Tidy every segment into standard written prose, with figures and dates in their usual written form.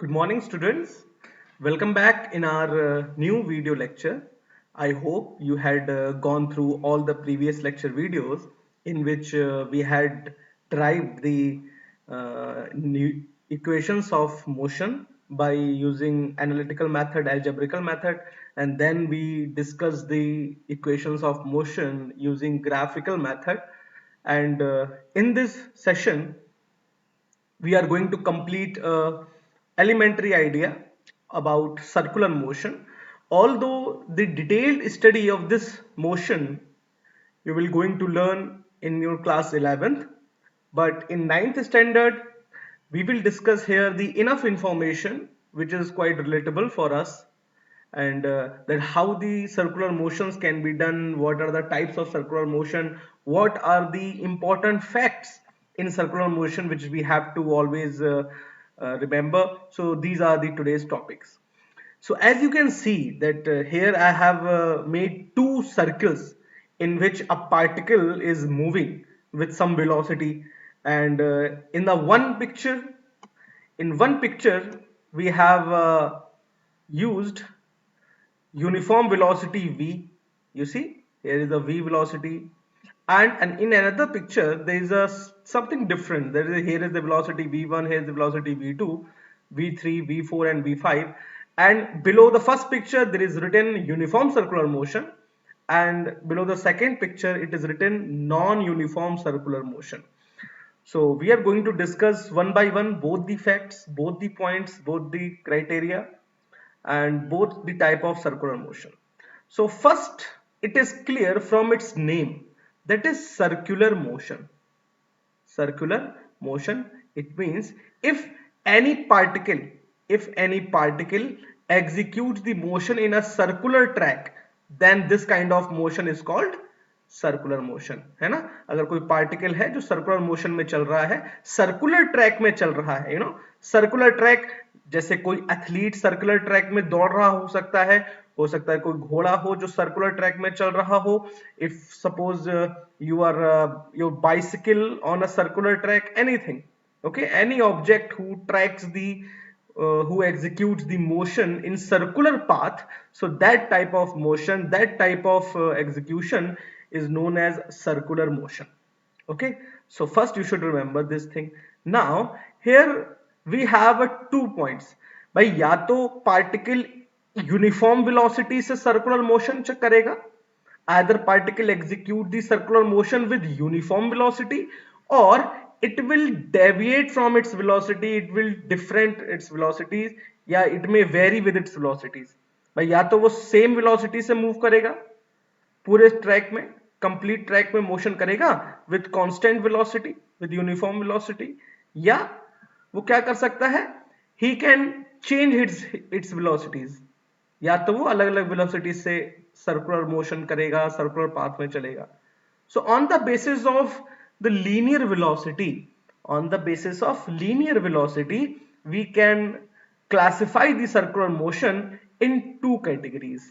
Good morning, students. Welcome back in our new video lecture. I hope you had gone through all the previous lecture videos in which we had derived the new equations of motion by using analytical method, algebraical method, and then we discussed the equations of motion using graphical method. And in this session, we are going to complete a elementary idea about circular motion. Although the detailed study of this motion you will going to learn in your class 11th, but in ninth standard we will discuss here the enough information which is quite relatable for us, and that how the circular motions can be done, what are the types of circular motion, what are the important facts in circular motion which we have to always remember. So these are the today's topics. So as you can see that here I have made two circles in which a particle is moving with some velocity, and in the one picture we have used uniform velocity v. You see here is a v velocity, and in another picture there is a something different. Here is the velocity v1, here is the velocity v2, v3, v4 and v5, and below the first picture there is written uniform circular motion, and below the second picture it is written non-uniform circular motion. So we are going to discuss one by one both the facts, both the points, both the criteria, and both the type of circular motion. So first, it is clear from its name, that is circular motion. Circular motion, it means if any particle if any particle executes the motion in a circular track, then this kind of motion is called circular motion, है ना. अगर कोई particle है जो circular motion में चल रहा है, सर्कुलर ट्रैक में चल रहा है, सर्कुलर ट्रैक, जैसे कोई एथलीट सर्कुलर ट्रैक में दौड़ रहा हो सकता है कोई घोड़ा हो जो सर्कुलर ट्रैक में चल रहा हो. If suppose you are your bicycle on a circular track, anything, okay, any object who tracks the who executes the motion in circular path, so that type of motion, that type of execution is known as circular motion. Okay, so first you should remember this thing. Now here we have 2 points. भाई या तो particle uniform velocity से circular motion करेगा, either particle execute the circular motion with uniform velocity, or it will deviate from its velocity, it will different its velocities, या it may vary with its velocities. भाई या तो वो same velocity से move करेगा पूरे track में, complete track में मोशन करेगा with constant velocity, with uniform velocity, या वो क्या कर सकता है, he can change it's velocities, या तो वो अलग अलग वेलोसिटी से सर्कुलर मोशन करेगा, सर्कुलर पाथ में चलेगा. So on the basis of the linear velocity, on the basis of linear velocity, we can classify the circular motion in two categories.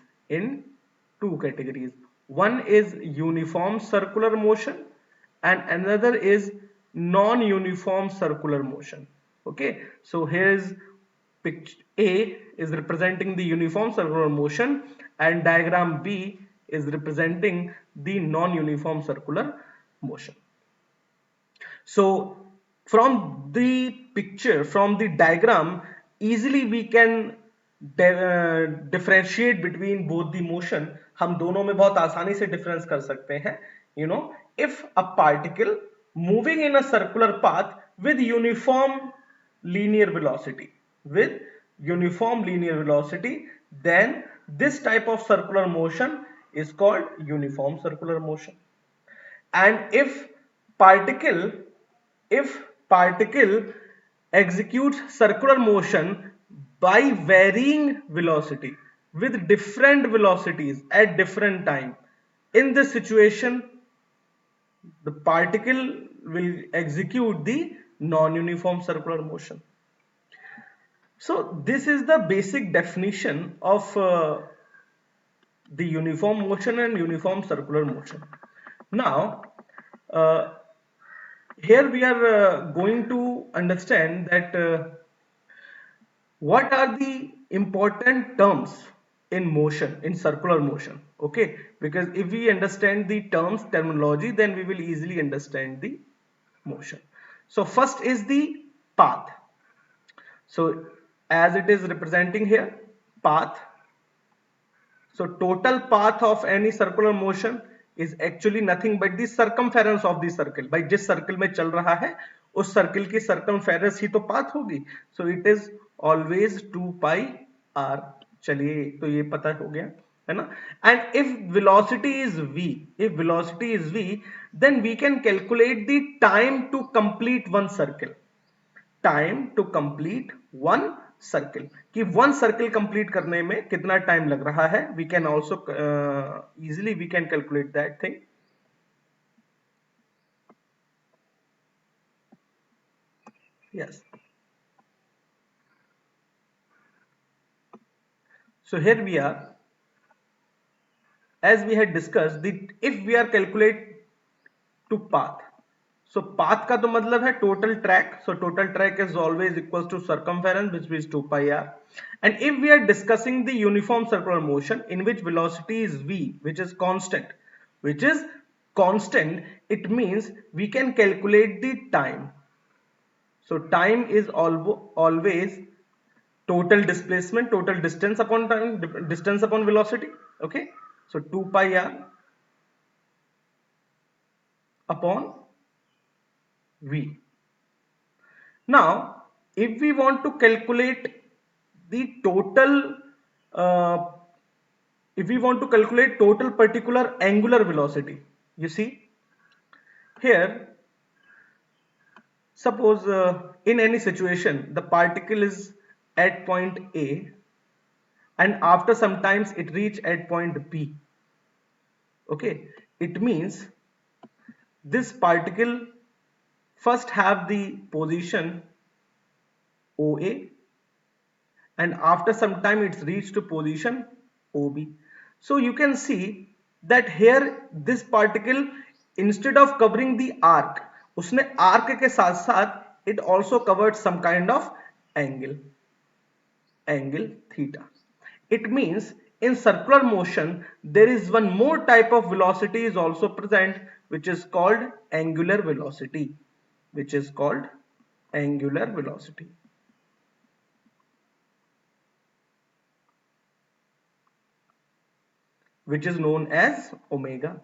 One is uniform circular motion and another is non-uniform circular motion. Okay, so here is picture A is representing the uniform circular motion and diagram B is representing the non-uniform circular motion. So from the picture, from the diagram, easily we can differentiate between both the motion. हम दोनों में बहुत आसानी से difference कर सकते हैं. If a particle moving in a circular path with uniform linear velocity, then this type of circular motion is called uniform circular motion. And particle if particle executes circular motion by varying velocity with different velocities at different time, in this situation the particle will execute the non-uniform circular motion. So this is the basic definition of the uniform motion and uniform circular motion. Now here we are going to understand that what are the important terms in motion, in circular motion? Okay, because if we understand the terms, terminology, then we will easily understand the motion. So first is the path. So as it is representing here, path. So total path of any circular motion is actually nothing but the circumference of the circle. भाई जिस circle में चल रहा है उस circle की circumference ही तो path होगी. So it is always 2 pi r. चलिए तो ये पता हो गया है ना. And if velocity is v, then we can calculate the time to complete one circle. Time to complete one circle, कि वन सर्किल कंप्लीट करने में कितना टाइम लग रहा है. We can also easily we can calculate that thing. Yes. So here we are, as we had discussed, the if we are calculate to path. So path का तो मतलब है total track. So total track is always equals to circumference, which is 2 pi r. And if we are discussing the uniform circular motion in which velocity is v, which is constant, it means we can calculate the time. So time is always total displacement, total distance upon time, distance upon velocity. Okay, so 2 pi r upon v. Now, if we want to calculate the total, uh, if we want to calculate total particular angular velocity, you see here, suppose in any situation the particle is at point A and after some times it reach at point B. Okay, it means this particle first have the position OA and after some time it's reached to position OB. So you can see that here this particle, instead of covering the arc, उसने arc के साथ साथ it also covered some kind of angle, angle theta. It means in circular motion there is one more type of velocity is also present, which is called angular velocity, which is called angular velocity, which is known as omega.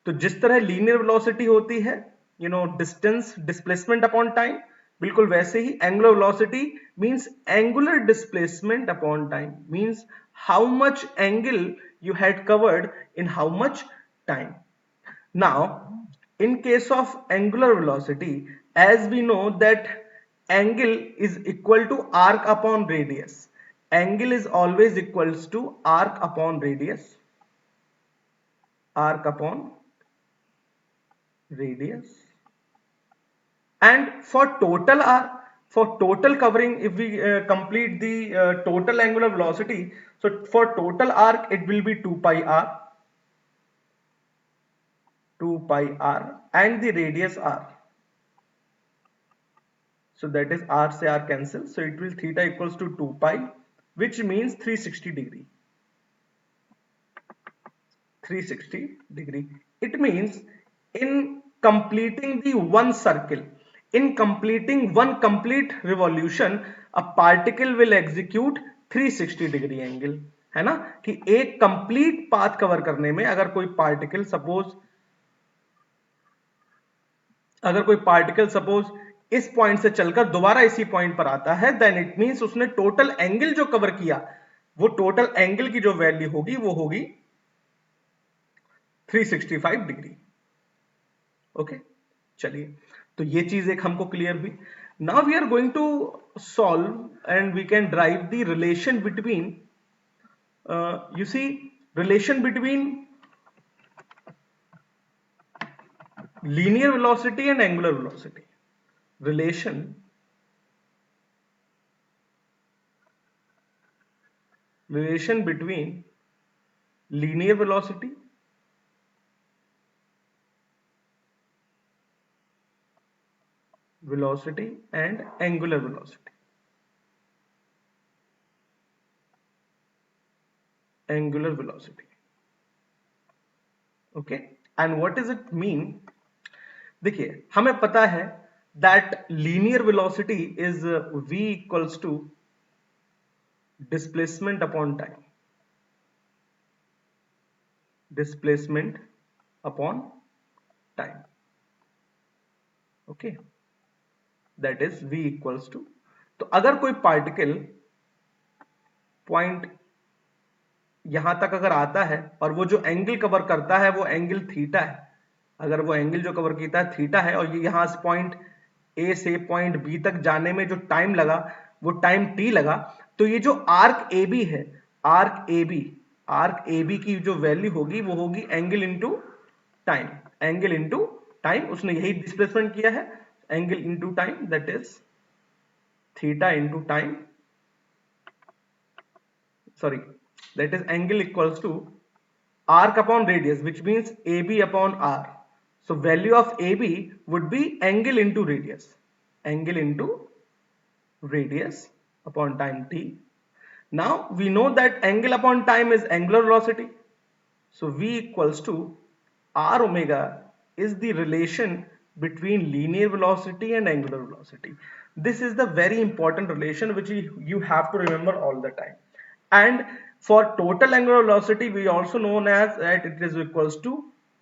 तो जिस तरह linear velocity होती है, distance displacement upon time, बिल्कुल वैसे ही angular velocity means angular displacement upon time, means how much angle you had covered in how much time. Now, in case of angular velocity, as we know that angle is equal to arc upon radius. Angle is always equals to arc upon radius. Arc upon radius. And for total r, for total covering, if we complete the total angular velocity, so for total arc it will be 2 pi r, 2 pi r, and the radius r. So that is r se r cancel, so it will theta equals to 2 pi, which means 360 degree. 360 degree. It means in completing the one circle, in completing one complete revolution, a particle will execute 360 degree angle. है ना, कि एक complete path cover करने में अगर कोई particle suppose इस point से चलकर दोबारा इसी पॉइंट पर आता है, देन इट मींस उसने टोटल एंगल जो कवर किया, वो टोटल एंगल की जो वैल्यू होगी वो होगी 365 डिग्री. ओके, चलिए तो ये चीज एक हमको क्लियर हुई. Now we are going to solve and we can drive the relation between, you see, relation between linear velocity and angular velocity. Relation between linear velocity and angular velocity. angular velocity. Okay, and what does it mean? देखिए हमें पता है that linear velocity is v equals to displacement upon time. Displacement upon time. Okay, that is v equals to, तो अगर कोई particle point यहां तक अगर आता है और वो जो एंगल कवर करता है वो एंगल थीटा है, अगर वो एंगल जो कवर करता है थीटा है और ये यहां से पॉइंट ए से पॉइंट बी तक जाने में जो टाइम लगा वो टाइम टी लगा, तो ये जो आर्क ए बी है, आर्क ए बी की जो वैल्यू होगी वो होगी angle into time, angle into time, उसने यही डिस्प्लेसमेंट किया है, angle into time, that is theta into time, sorry, that is angle equals to arc upon radius, which means AB upon R. So value of AB would be angle into radius, angle into radius upon time t. Now we know that angle upon time is angular velocity, so V equals to R omega is the relation between linear velocity and angular velocity. This is the very important relation which you have to remember all the time. And for total angular velocity, we also known as that it is equals to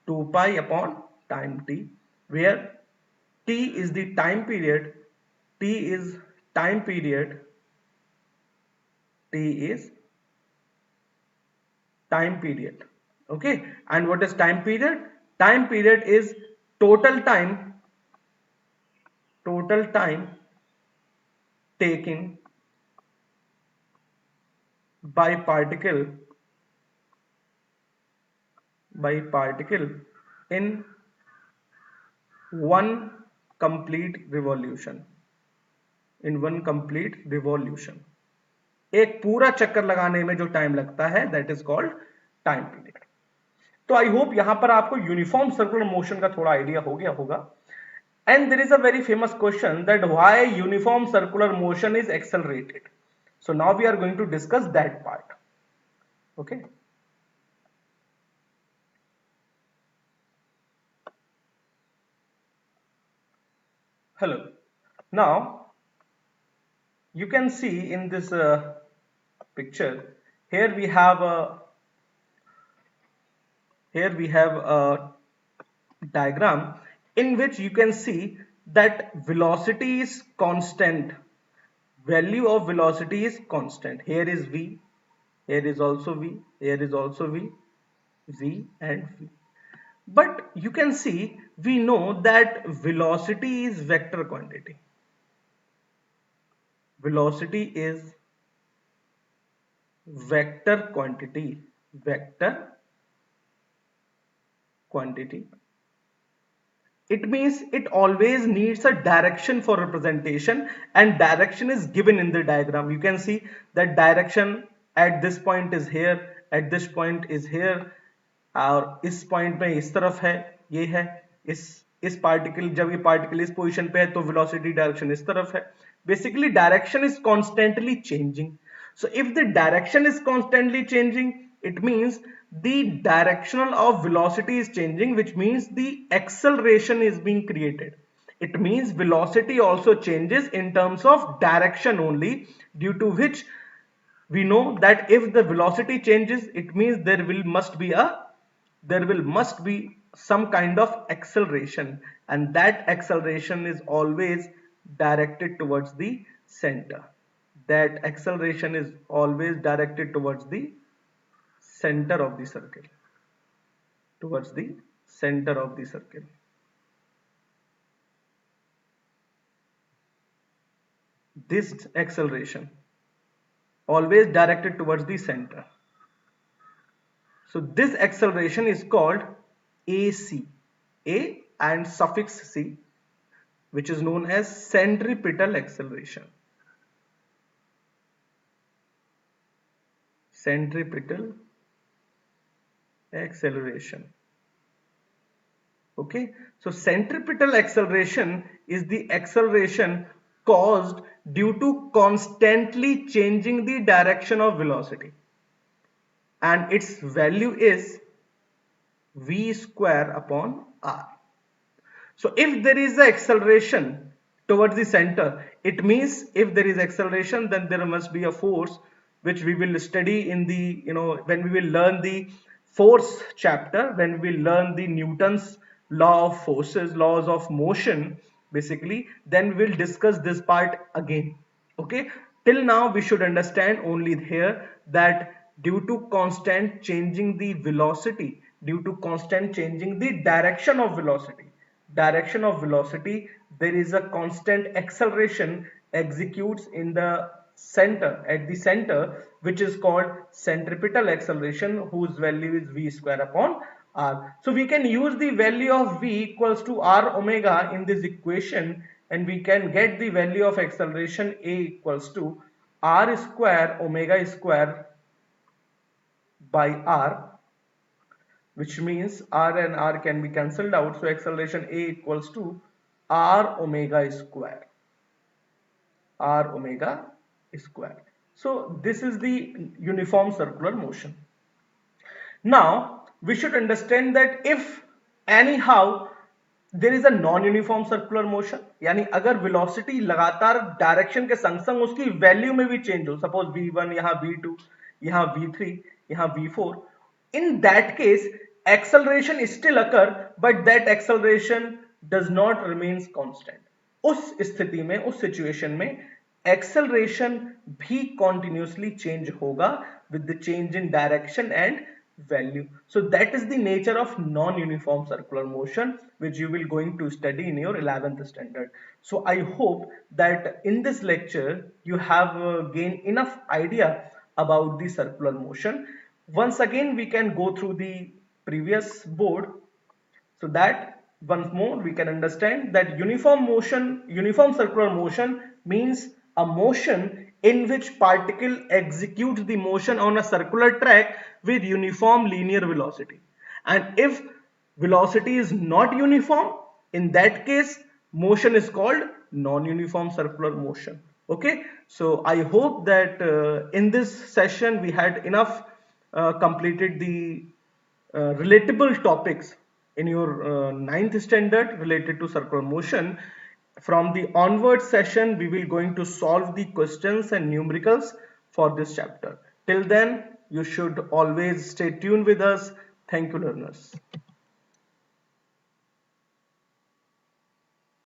2 pi upon time t, where t is the time period, t is time period, t is time period. Okay, and what is time period? Time period is total time taken by particle in one complete revolution, in one complete revolution, एक पूरा चक्कर लगाने में जो time लगता है that is called time period. तो I hope यहां पर आपको यूनिफॉर्म सर्कुलर मोशन का थोड़ा आइडिया हो गया होगा. And there is a very famous question that why uniform circular motion is accelerated. So now we are going to discuss that part. Okay. Hello. Now you can see in this picture here we have a diagram in which you can see that velocity is constant, value of velocity is constant. Here is v, here is also v, here is also v, v and v. But you can see, we know that velocity is vector quantity. Velocity is vector quantity, vector quantity. It means it always needs a direction for representation, and direction is given in the diagram. You can see that direction at this point is here, at this point is here, और इस point में इस तरफ है, ये है, इस particle, जब ये पार्टिकल इस पोजीशन पे है तो वेलोसिटी डायरेक्शन इस तरफ है. Basically direction is constantly changing. So if the direction is constantly changing, it means the directional of velocity is changing, which means the acceleration is being created. It means velocity also changes in terms of direction only, due to which we know that if the velocity changes, it means there must be some kind of acceleration, and that acceleration is always directed towards the center. That acceleration is always directed towards the center of the circle, towards the center of the circle. This acceleration always directed towards the center. So this acceleration is called AC, A and suffix C, which is known as centripetal acceleration. Centripetal acceleration. Okay, so centripetal acceleration is the acceleration caused due to constantly changing the direction of velocity. and its value is v square upon r. So if there is an acceleration towards the center, it means if there is acceleration, then there must be a force, which we will study in the, when we will learn the force chapter, when we learn the Newton's law of forces, laws of motion, basically, then we'll discuss this part again. Okay, till now we should understand only here that due to constant changing the velocity, due to constant changing the direction of velocity, there is a constant acceleration executes in the center, at the center, which is called centripetal acceleration, whose value is v square upon r. So we can use the value of v equals to r omega in this equation, and we can get the value of acceleration a equals to r square omega square by r, which means r and r can be cancelled out. So acceleration a equals to r omega square, r omega square. So this is the uniform circular motion. Now we should understand that if anyhow there is a non-uniform circular motion, यानी अगर velocity लगातार direction के संग संग उसकी value में भी change हो, suppose v1 यहाँ v2 यहाँ v3 यहाँ v4, in that case acceleration still occur, but that acceleration does not remains constant. उस स्थिति में, उस सिचुएशन में एक्सेलरेशन भी continuously change होगा with the change in direction and value. So that is the nature of non-uniform circular motion, which you will going to study in your 11th standard. So I hope that in this lecture you have gained enough idea about the circular motion. Once again we can go through the previous board, so that once more we can understand that uniform circular motion means a motion in which particle executes the motion on a circular track with uniform linear velocity. And if velocity is not uniform, in that case motion is called non-uniform circular motion. Okay, so I hope that in this session we had enough completed the relatable topics in your ninth standard related to circular motion. From the onward session we will going to solve the questions and numericals for this chapter. Till then you should always stay tuned with us. Thank you, learners.